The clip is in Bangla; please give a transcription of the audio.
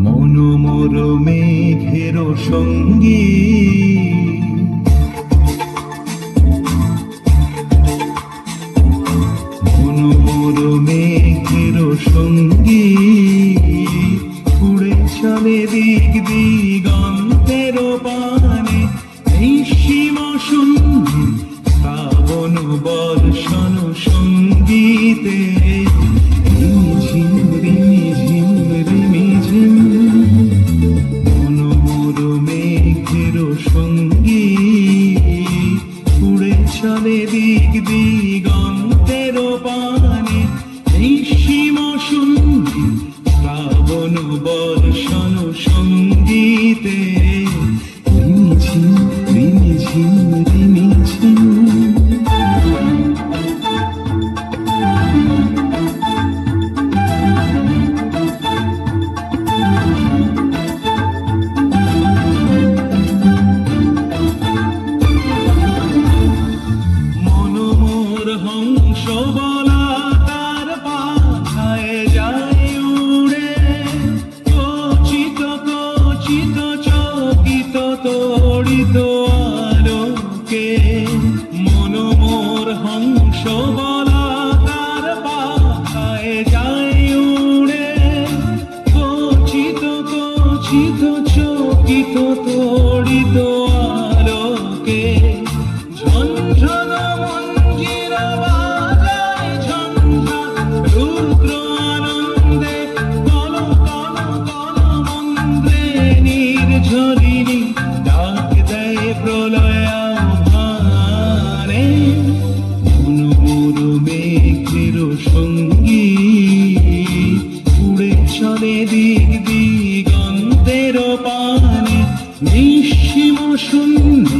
মনোমোর মেঘের সঙ্গী মনোমোর মেঘের সঙ্গী উড়ে চলে দিক দিগন্তের পানে এই সীমা শূন্য শ্রাবণ বর্ষণ সঙ্গীতে সঙ্গী উড়ে চলে দিক দিগন্তের পানে এই সীমা শূন্য শ্রাবণ বর্ষণ সঙ্গীতে রিমিঝিম রিমিঝিম রিমিঝিম হংস বলা তার পাখায় যায় উড়ে কচিত কচিত চকিত তড়িত আলোকে মনোমোর হংস বলা তার পাখায় যায় উড়ে কচিত কচিত চকিত তড়িত আলোকে ঝনঝন রুদ্র আনন্দে কল কল কল মন্দ্রে নির্ঝরিণী ডাক দেয় প্রলয় আহ্বানে মনোমোর মেঘের সঙ্গী উড়ে চলে দিক দিগন্তের পানে নিঃসীম শূন্য